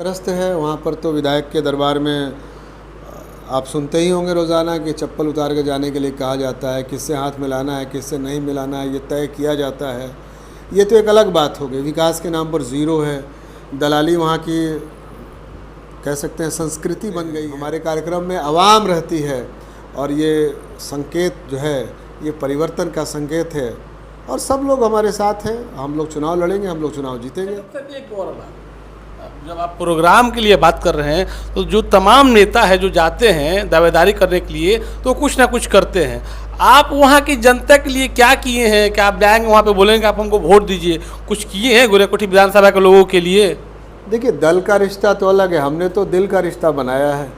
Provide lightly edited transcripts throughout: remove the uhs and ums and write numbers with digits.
त्रस्त है। वहाँ पर तो विधायक के दरबार में आप सुनते ही होंगे रोज़ाना कि चप्पल उतार के जाने के लिए कहा जाता है, किससे हाथ मिलाना है किससे नहीं मिलाना है ये तय किया जाता है। ये तो एक अलग बात हो गई। विकास के नाम पर ज़ीरो है, दलाली वहाँ की कह सकते हैं संस्कृति बन गई। हमारे कार्यक्रम में आवाम रहती है और ये संकेत जो है ये परिवर्तन का संकेत है और सब लोग हमारे साथ हैं। हम लोग चुनाव लड़ेंगे, हम लोग चुनाव जीतेंगे। एक और बात, जब आप प्रोग्राम के लिए बात कर रहे हैं तो जो तमाम नेता है जो जाते हैं दावेदारी करने के लिए तो कुछ ना कुछ करते हैं। आप वहाँ की जनता के लिए क्या किए हैं? क्या आप जाएंगे वहाँ पे बोलेंगे आप हमको वोट दीजिए? कुछ किए हैं गोरियाकोठी विधानसभा के लोगों के लिए? देखिए, दल का रिश्ता तो अलग है, हमने तो दिल का रिश्ता बनाया है।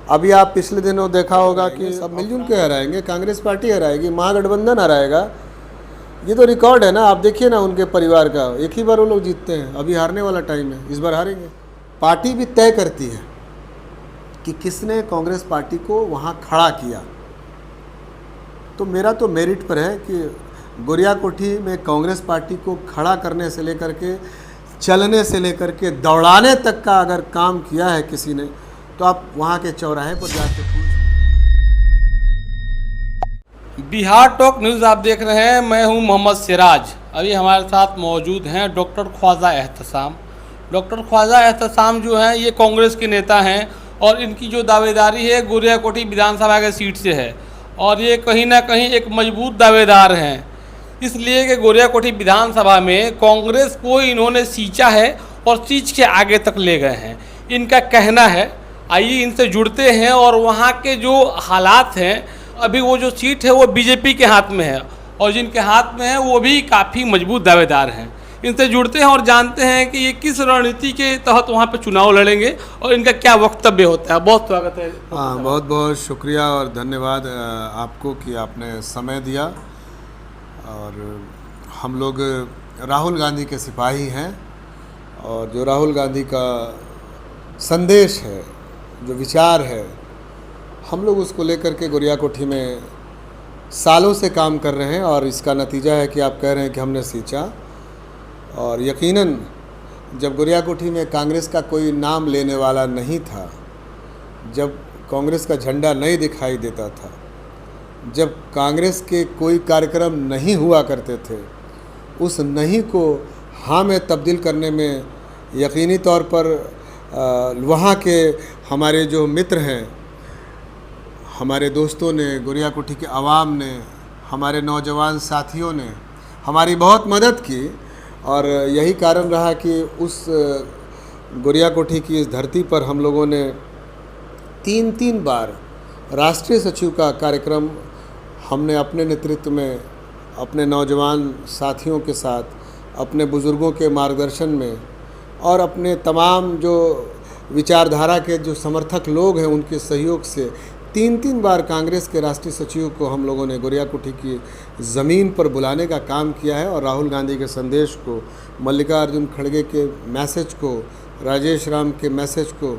अभी आप पिछले दिनों देखा होगा कि सब मिलजुल के हराएंगे, कांग्रेस पार्टी हराएगी, महागठबंधन हराएगा। ये तो रिकॉर्ड है ना। आप देखिए ना उनके परिवार का, एक ही बार वो लोग जीतते हैं। अभी हारने वाला टाइम है, इस बार हारेंगे। पार्टी भी तय करती है कि किसने कांग्रेस पार्टी को वहाँ खड़ा किया। तो मेरा तो मेरिट पर है कि गोरियाकोठी में कांग्रेस पार्टी को खड़ा करने से लेकर के, चलने से लेकर के, दौड़ाने तक का अगर काम किया है किसी ने तो आप वहाँ के चौराहे पर जाके पूछ। बिहार टॉक न्यूज़ आप देख रहे हैं। मैं हूं मोहम्मद सिराज। अभी हमारे साथ मौजूद हैं डॉक्टर ख्वाजा एहतसाम। डॉक्टर ख्वाजा एहतसाम जो हैं ये कांग्रेस के नेता हैं और इनकी जो दावेदारी है गोरियाकोठी विधानसभा के सीट से है और ये कहीं ना कहीं एक मजबूत दावेदार हैं, इसलिए कि गोरियाकोठी विधानसभा में कांग्रेस को इन्होंने सींचा है और सींच के आगे तक ले गए हैं, इनका कहना है। आइए इनसे जुड़ते हैं और वहाँ के जो हालात हैं, अभी वो जो सीट है वो बीजेपी के हाथ में है और जिनके हाथ में है वो भी काफ़ी मजबूत दावेदार हैं। इनसे जुड़ते हैं और जानते हैं कि ये किस रणनीति के तहत वहाँ पे चुनाव लड़ेंगे और इनका क्या वक्तव्य होता है। बहुत स्वागत है। हाँ, बहुत बहुत शुक्रिया और धन्यवाद आपको कि आपने समय दिया। और हम लोग राहुल गांधी के सिपाही हैं और जो राहुल गांधी का संदेश है, जो विचार है, हम लोग उसको लेकर के गोरियाकोठी में सालों से काम कर रहे हैं और इसका नतीजा है कि आप कह रहे हैं कि हमने सींचा। और यकीनन जब गोरियाकोठी में कांग्रेस का कोई नाम लेने वाला नहीं था, जब कांग्रेस का झंडा नहीं दिखाई देता था, जब कांग्रेस के कोई कार्यक्रम नहीं हुआ करते थे, उस नहीं को हाँ में तब्दील करने में यकीनी तौर पर वहाँ के हमारे जो मित्र हैं, हमारे दोस्तों ने, गोरियाकोठी के आवाम ने, हमारे नौजवान साथियों ने हमारी बहुत मदद की। और यही कारण रहा कि उस गोरियाकोठी की इस धरती पर हम लोगों ने तीन बार राष्ट्रीय सचिव का कार्यक्रम हमने अपने नेतृत्व में, अपने नौजवान साथियों के साथ, अपने बुज़ुर्गों के मार्गदर्शन में और अपने तमाम जो विचारधारा के जो समर्थक लोग हैं उनके सहयोग से तीन बार कांग्रेस के राष्ट्रीय सचिव को हम लोगों ने गोरियाकोठी की ज़मीन पर बुलाने का काम किया है और राहुल गांधी के संदेश को, मल्लिकार्जुन खड़गे के मैसेज को, राजेश राम के मैसेज को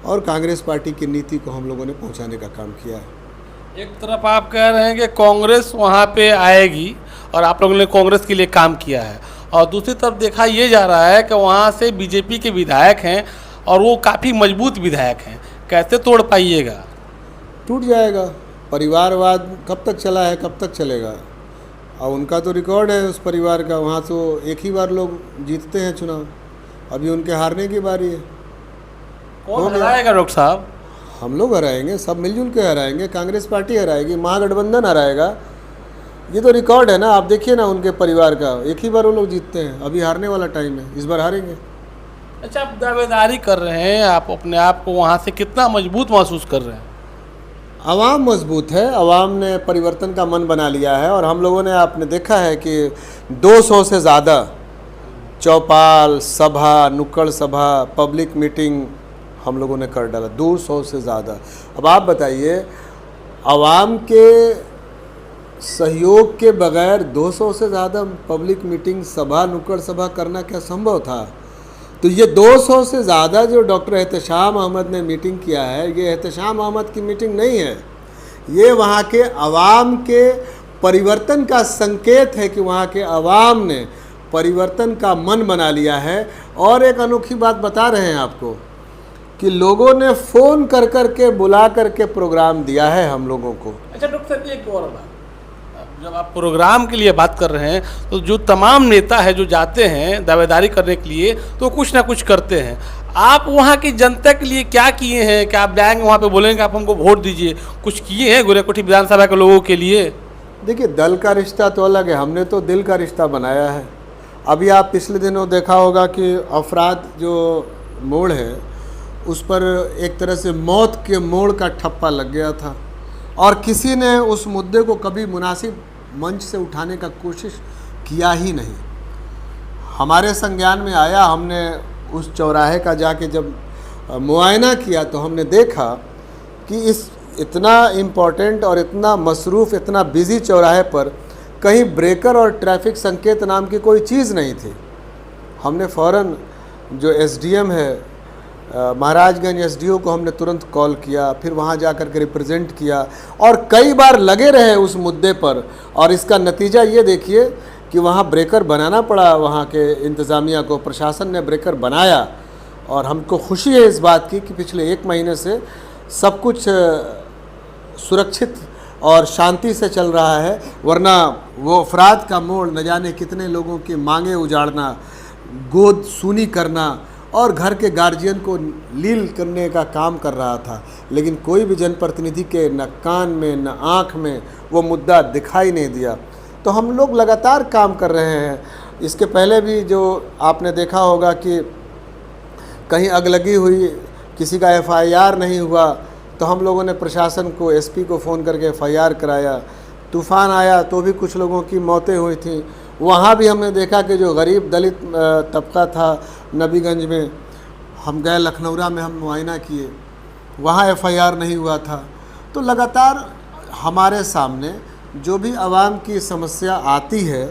और कांग्रेस पार्टी की नीति को हम लोगों ने पहुंचाने का काम किया है। एक तरफ आप कह रहे हैं कि कांग्रेस वहाँ पे आएगी और आप लोगों ने कांग्रेस के लिए काम किया है और दूसरी तरफ देखा ये जा रहा है कि वहाँ से बीजेपी के विधायक हैं और वो काफ़ी मजबूत विधायक हैं। कैसे तोड़ पाइएगा? टूट जाएगा। परिवारवाद कब तक चला है, कब तक चलेगा? और उनका तो रिकॉर्ड है उस परिवार का। वहाँ तो एक ही बार लोग जीतते हैं चुनाव, अभी उनके हारने की बारी है। कौन हराएगा डॉक्टर साहब? हम लोग हराएंगे, सब मिलजुल के हराएंगे। कांग्रेस पार्टी हराएगी, महागठबंधन हराएगा। ये तो रिकॉर्ड है ना। आप देखिए ना उनके परिवार का, एक ही बार वो लोग जीतते हैं। अभी हारने वाला टाइम है, इस बार हारेंगे। अच्छा, आप दावेदारी कर रहे हैं, आप अपने आप को वहाँ से कितना मजबूत महसूस कर रहे हैं? आवाम मजबूत है, आवाम ने परिवर्तन का मन बना लिया है और हम लोगों ने, आपने देखा है कि 200 से ज़्यादा चौपाल, सभा, नुक्कड़ सभा, पब्लिक मीटिंग हम लोगों ने कर डाला। 200 से ज़्यादा। अब आप बताइए, आवाम के सहयोग के बगैर 200 से ज़्यादा पब्लिक मीटिंग, सभा, नुक्कड़ सभा करना क्या संभव था? तो ये 200 से ज़्यादा जो डॉक्टर एहतशाम अहमद ने मीटिंग किया है, ये एहतशाम अहमद की मीटिंग नहीं है, ये वहाँ के अवाम के परिवर्तन का संकेत है कि वहाँ के अवाम ने परिवर्तन का मन बना लिया है। और एक अनोखी बात बता रहे हैं आपको कि लोगों ने फ़ोन कर कर के बुला कर के प्रोग्राम दिया है हम लोगों को। अच्छा डॉक्टर साहब एक और बात, जब आप प्रोग्राम के लिए बात कर रहे हैं तो जो तमाम नेता है जो जाते हैं दावेदारी करने के लिए तो कुछ ना कुछ करते हैं, आप वहाँ की जनता के लिए क्या किए हैं? क्या आप जाएंगे वहाँ पे बोलेंगे आप हमको वोट दीजिए, कुछ किए हैं गोरियाकोठी विधानसभा के लोगों के लिए? देखिए, दल का रिश्ता तो अलग है, हमने तो दिल का रिश्ता बनाया है। अभी आप पिछले दिनों देखा होगा कि अफराद जो मोड़ है उस पर एक तरह से मौत के मोड़ का ठप्पा लग गया था और किसी ने उस मुद्दे को कभी मुनासिब मंच से उठाने का कोशिश किया ही नहीं। हमारे संज्ञान में आया, हमने उस चौराहे का जाके जब मुआयना किया तो हमने देखा कि इस इतना इम्पोर्टेंट और इतना मसरूफ़, इतना बिज़ी चौराहे पर कहीं ब्रेकर और ट्रैफिक संकेत नाम की कोई चीज़ नहीं थी। हमने फ़ौरन जो एसडीएम है महाराजगंज एसडीओ को हमने तुरंत कॉल किया, फिर वहाँ जा कर के रिप्रेजेंट किया और कई बार लगे रहे उस मुद्दे पर। और इसका नतीजा ये देखिए कि वहाँ ब्रेकर बनाना पड़ा, वहाँ के इंतज़ामिया को, प्रशासन ने ब्रेकर बनाया। और हमको खुशी है इस बात की कि पिछले 1 महीने से सब कुछ सुरक्षित और शांति से चल रहा है, वरना वो अफराद का मोड़ न जाने कितने लोगों की मांगें उजाड़ना, गोद सूनी करना और घर के गार्जियन को लील करने का काम कर रहा था। लेकिन कोई भी जनप्रतिनिधि के न कान में न आँख में वो मुद्दा दिखाई नहीं दिया। तो हम लोग लगातार काम कर रहे हैं। इसके पहले भी जो आपने देखा होगा कि कहीं अगलगी हुई, किसी का एफआईआर नहीं हुआ, तो हम लोगों ने प्रशासन को, एसपी को फ़ोन करके एफआईआर कराया। तूफ़ान आया तो भी कुछ लोगों की मौतें हुई थी, वहाँ भी हमने देखा कि जो गरीब दलित तबका था नबीगंज में, हम गए लखनऊरा में, हम मुआयना किए, वहाँ एफआईआर नहीं हुआ था। तो लगातार हमारे सामने जो भी आवाम की समस्या आती है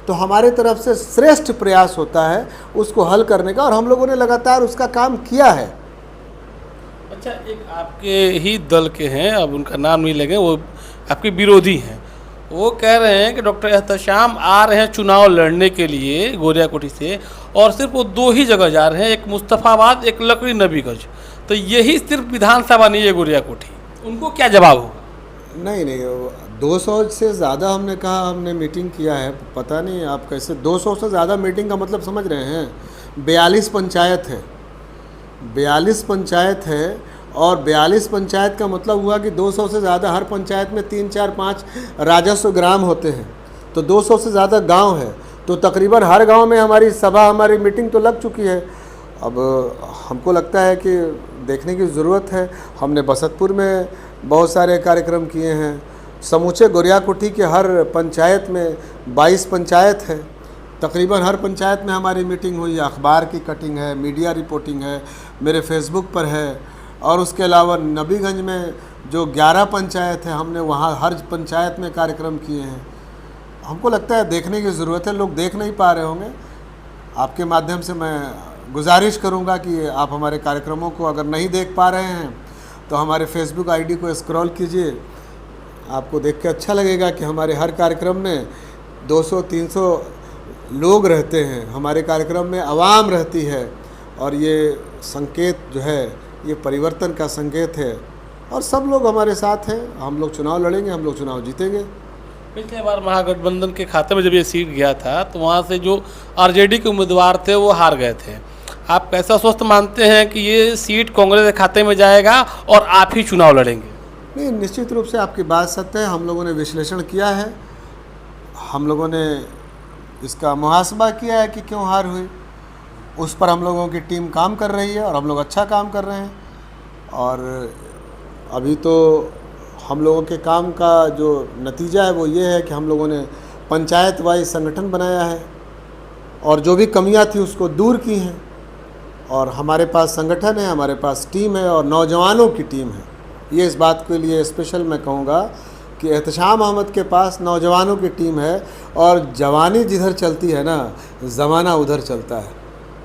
तो हमारे तरफ से श्रेष्ठ प्रयास होता है उसको हल करने का, और हम लोगों ने लगातार उसका काम किया है। अच्छा, एक आपके ही दल के हैं, अब उनका नाम नहीं लेंगे, वो आपके विरोधी हैं, वो कह रहे हैं कि डॉक्टर एहतशाम आ रहे हैं चुनाव लड़ने के लिए गोरियाकोठी से, और सिर्फ वो 2 ही जगह जा रहे हैं, एक मुस्तफ़ाबाद, एक लकड़ी नबीगंज, तो यही सिर्फ विधानसभा नहीं है गोरियाकोठी। उनको क्या जवाब होगा? नहीं, 200 से ज़्यादा हमने कहा, हमने मीटिंग किया है। पता नहीं आप कैसे 200 से ज़्यादा मीटिंग का मतलब समझ रहे हैं? 42 पंचायत है, 42 पंचायत है, और 42 पंचायत का मतलब हुआ कि 200 से ज़्यादा, हर पंचायत में 3, 4, 5 राजस्व ग्राम होते हैं, तो 200 से ज़्यादा गांव है, तो तकरीबन हर गांव में हमारी सभा, हमारी मीटिंग तो लग चुकी है। अब हमको लगता है कि देखने की ज़रूरत है। हमने बसतपुर में बहुत सारे कार्यक्रम किए हैं, समूचे गोरियाकोठी के हर पंचायत में 22 पंचायत है, तकरीबन हर पंचायत में हमारी मीटिंग हुई, अखबार की कटिंग है, मीडिया रिपोर्टिंग है, मेरे फेसबुक पर है। और उसके अलावा नबीगंज में जो 11 पंचायत है, हमने वहाँ हर पंचायत में कार्यक्रम किए हैं। हमको लगता है देखने की ज़रूरत है, लोग देख नहीं पा रहे होंगे। आपके माध्यम से मैं गुजारिश करूँगा कि आप हमारे कार्यक्रमों को अगर नहीं देख पा रहे हैं तो हमारे फेसबुक आईडी को स्क्रॉल कीजिए, आपको देख के अच्छा लगेगा कि हमारे हर कार्यक्रम में 200-300 लोग रहते हैं, हमारे कार्यक्रम में आवाम रहती है, और ये संकेत जो है ये परिवर्तन का संकेत है, और सब लोग हमारे साथ हैं। हम लोग चुनाव लड़ेंगे, हम लोग चुनाव जीतेंगे। पिछले बार महागठबंधन के खाते में जब ये सीट गया था तो वहाँ से जो आरजेडी के उम्मीदवार थे वो हार गए थे। आप कैसा स्वस्थ मानते हैं कि ये सीट कांग्रेस के खाते में जाएगा और आप ही चुनाव लड़ेंगे? नहीं, निश्चित रूप से आपकी बात सत्य है। हम लोगों ने विश्लेषण किया है, हम लोगों ने इसका मुहासबा किया है कि क्यों हार हुई, उस पर हम लोगों की टीम काम कर रही है और हम लोग अच्छा काम कर रहे हैं। और अभी तो हम लोगों के काम का जो नतीजा है वो ये है कि हम लोगों ने पंचायत वाइज संगठन बनाया है और जो भी कमियां थी उसको दूर की हैं, और हमारे पास संगठन है, हमारे पास टीम है और नौजवानों की टीम है। ये इस बात के लिए स्पेशल मैं कहूँगा कि एहतशाम अहमद के पास नौजवानों की टीम है, और जवानी जिधर चलती है ना, ज़माना उधर चलता है।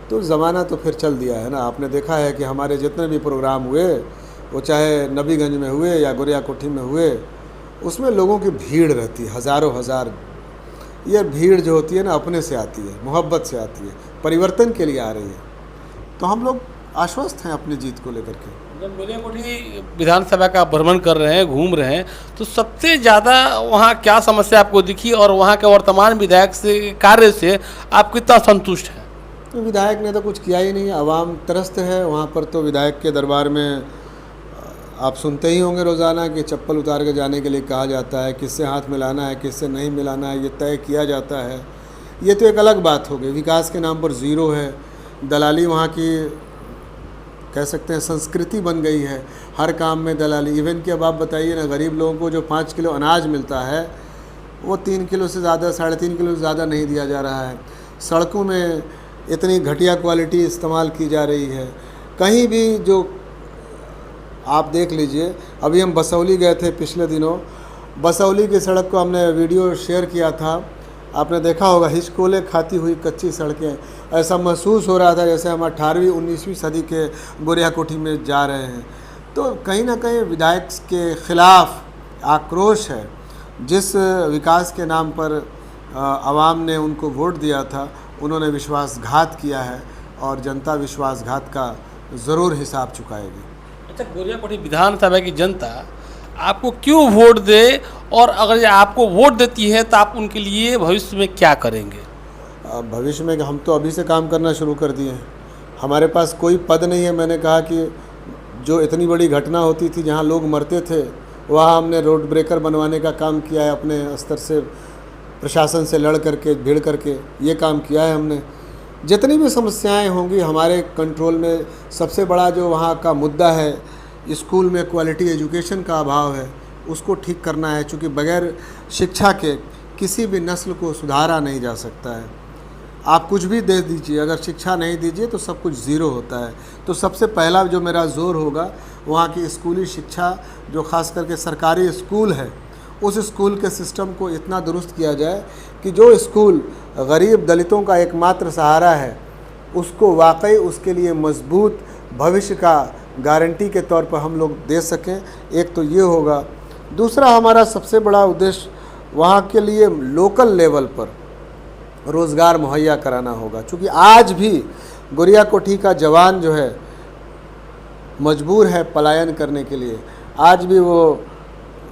तो ज़माना तो फिर चल दिया है ना। आपने देखा है कि हमारे जितने भी प्रोग्राम हुए, वो चाहे नबीगंज में हुए या गोरियाकोठी में हुए, उसमें लोगों की भीड़ रहती है, हज़ारों हज़ार। ये भीड़ जो होती है ना, अपने से आती है, मोहब्बत से आती है, परिवर्तन के लिए आ रही है। तो हम लोग आश्वस्त हैं अपनी जीत को लेकर के। जब गोलियाकोठी विधानसभा का भ्रमण कर रहे हैं, घूम रहे हैं, तो सबसे ज़्यादा वहाँ क्या समस्या आपको दिखी और वहाँ के वर्तमान विधायक से कार्य से आप कितना संतुष्ट हैं? तो विधायक ने तो कुछ किया ही नहीं, आवाम त्रस्त है वहाँ पर। तो विधायक के दरबार में आप सुनते ही होंगे रोज़ाना कि चप्पल उतार के जाने के लिए कहा जाता है, किससे हाथ मिलाना है किससे नहीं मिलाना है ये तय किया जाता है। ये तो एक अलग बात हो गई। विकास के नाम पर ज़ीरो है, दलाली वहाँ की कह सकते हैं संस्कृति बन गई है, हर काम में दलाली। इवन कि अब आप बताइए ना, गरीब लोगों को जो 5 किलो अनाज मिलता है वो 3 किलो से ज़्यादा, 3.5 किलो से ज़्यादा नहीं दिया जा रहा है। सड़कों में इतनी घटिया क्वालिटी इस्तेमाल की जा रही है। कहीं भी जो आप देख लीजिए, अभी हम बसौली गए थे पिछले दिनों, बसौली की सड़क को हमने वीडियो शेयर किया था, आपने देखा होगा, हिचकोले खाती हुई कच्ची सड़कें। ऐसा महसूस हो रहा था जैसे हम 18वीं 19वीं सदी के गोरियाकोठी में जा रहे हैं। तो कहीं ना कहीं विधायक के ख़िलाफ़ आक्रोश है। जिस विकास के नाम पर आवाम ने उनको वोट दिया था, उन्होंने विश्वासघात किया है और जनता विश्वासघात का ज़रूर हिसाब चुकाएगी। अच्छा, गोरियाकोठी विधानसभा की जनता आपको क्यों वोट दे, और अगर ये आपको वोट देती है तो आप उनके लिए भविष्य में क्या करेंगे? भविष्य में हम तो अभी से काम करना शुरू कर दिए हैं। हमारे पास कोई पद नहीं है। मैंने कहा कि जो इतनी बड़ी घटना होती थी, जहां लोग मरते थे, वहाँ हमने रोड ब्रेकर बनवाने का काम किया है। अपने स्तर से प्रशासन से लड़ करके, भिड़ करके ये काम किया है हमने। जितनी भी समस्याएं होंगी हमारे कंट्रोल में, सबसे बड़ा जो वहाँ का मुद्दा है, स्कूल में क्वालिटी एजुकेशन का अभाव है, उसको ठीक करना है। चूँकि बगैर शिक्षा के किसी भी नस्ल को सुधारा नहीं जा सकता है। आप कुछ भी दे दीजिए, अगर शिक्षा नहीं दीजिए तो सब कुछ ज़ीरो होता है। तो सबसे पहला जो मेरा जोर होगा, वहाँ की स्कूली शिक्षा, जो ख़ास करके सरकारी स्कूल है, उस स्कूल के सिस्टम को इतना दुरुस्त किया जाए कि जो स्कूल गरीब दलितों का एकमात्र सहारा है, उसको वाकई उसके लिए मजबूत भविष्य का गारंटी के तौर पर हम लोग दे सकें। एक तो ये होगा। दूसरा, हमारा सबसे बड़ा उद्देश्य वहाँ के लिए लोकल लेवल पर रोज़गार मुहैया कराना होगा। क्योंकि आज भी गोरियाकोठी का जवान जो है मजबूर है पलायन करने के लिए। आज भी वो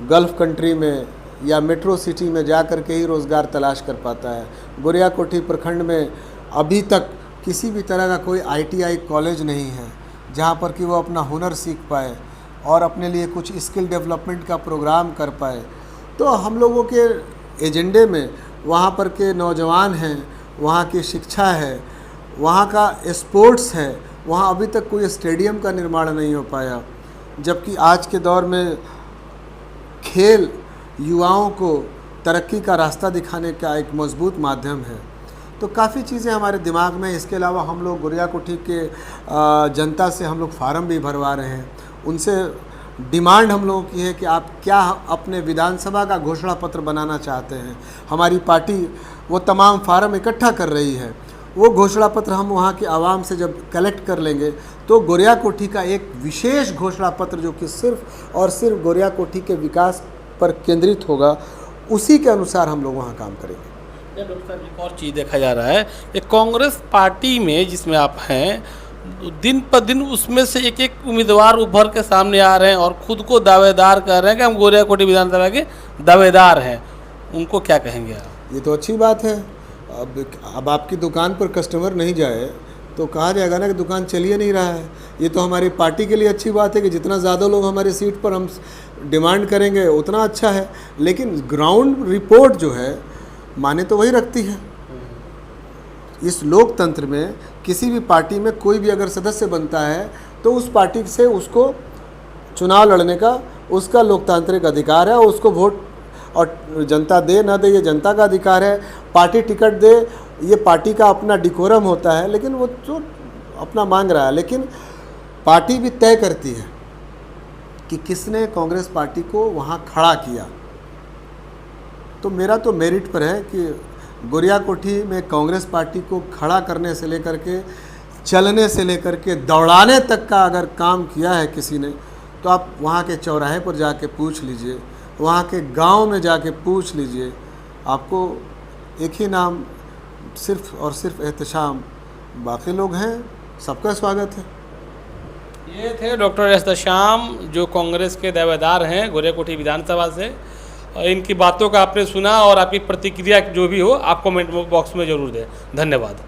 गल्फ़ कंट्री में या मेट्रो सिटी में जा कर के ही रोज़गार तलाश कर पाता है। गोरियाकोठी प्रखंड में अभी तक किसी भी तरह का कोई ITI कॉलेज नहीं है जहाँ पर कि वो अपना हुनर सीख पाए और अपने लिए कुछ स्किल डेवलपमेंट का प्रोग्राम कर पाए। तो हम लोगों के एजेंडे में वहाँ पर के नौजवान हैं, वहाँ की शिक्षा है, वहाँ का स्पोर्ट्स है। वहाँ अभी तक कोई स्टेडियम का निर्माण नहीं हो पाया, जबकि आज के दौर में खेल युवाओं को तरक्की का रास्ता दिखाने का एक मजबूत माध्यम है। तो काफ़ी चीज़ें हमारे दिमाग में। इसके अलावा हम लोग गोरियाकोठी के जनता से हम लोग फार्म भी भरवा रहे हैं। उनसे डिमांड हम लोगों की है कि आप क्या अपने विधानसभा का घोषणा पत्र बनाना चाहते हैं। हमारी पार्टी वो तमाम फार्म इकट्ठा कर रही है। वो घोषणा पत्र हम वहाँ के आवाम से जब कलेक्ट कर लेंगे तो गोरियाकोठी का एक विशेष घोषणा पत्र, जो कि सिर्फ और सिर्फ गोरियाकोठी के विकास पर केंद्रित होगा, उसी के अनुसार हम लोग वहाँ काम करेंगे। डॉक्टर साहब, एक और चीज़ देखा जा रहा है कि कांग्रेस पार्टी में जिसमें आप हैं, दिन पर दिन उसमें से एक एक उम्मीदवार उभर के सामने आ रहे हैं और ख़ुद को दावेदार कर रहे हैं कि हम गोरियाकोठी विधानसभा के दावेदार हैं। उनको क्या कहेंगे आप? ये तो अच्छी बात है। अब आपकी दुकान पर कस्टमर नहीं जाए तो कहा जाएगा ना कि दुकान चलिए नहीं रहा है। ये तो हमारी पार्टी के लिए अच्छी बात है कि जितना ज़्यादा लोग हमारी सीट पर हम डिमांड करेंगे उतना अच्छा है। लेकिन ग्राउंड रिपोर्ट जो है माने तो वही रखती है। इस लोकतंत्र में किसी भी पार्टी में कोई भी अगर सदस्य बनता है तो उस पार्टी से उसको चुनाव लड़ने का उसका लोकतांत्रिक अधिकार है। उसको वोट और जनता दे ना दे ये जनता का अधिकार है। पार्टी टिकट दे ये पार्टी का अपना डिकोरम होता है। लेकिन वो जो अपना मांग रहा है, लेकिन पार्टी भी तय करती है कि किसने कांग्रेस पार्टी को वहाँ खड़ा किया। तो मेरा तो मेरिट पर है कि गोरियाकोठी में कांग्रेस पार्टी को खड़ा करने से लेकर के, चलने से लेकर के, दौड़ाने तक का अगर काम किया है किसी ने, तो आप वहाँ के चौराहे पर जाके पूछ लीजिए, वहाँ के गांव में जाके पूछ लीजिए, आपको एक ही नाम सिर्फ़ और सिर्फ एहतशाम। बाकी लोग हैं, सबका स्वागत है। ये थे डॉक्टर एहतशाम, जो कांग्रेस के दावेदार हैं गोरेकोठी विधानसभा से। और इनकी बातों का आपने सुना, और आपकी प्रतिक्रिया जो भी हो आप कमेंट बॉक्स में ज़रूर दें। धन्यवाद।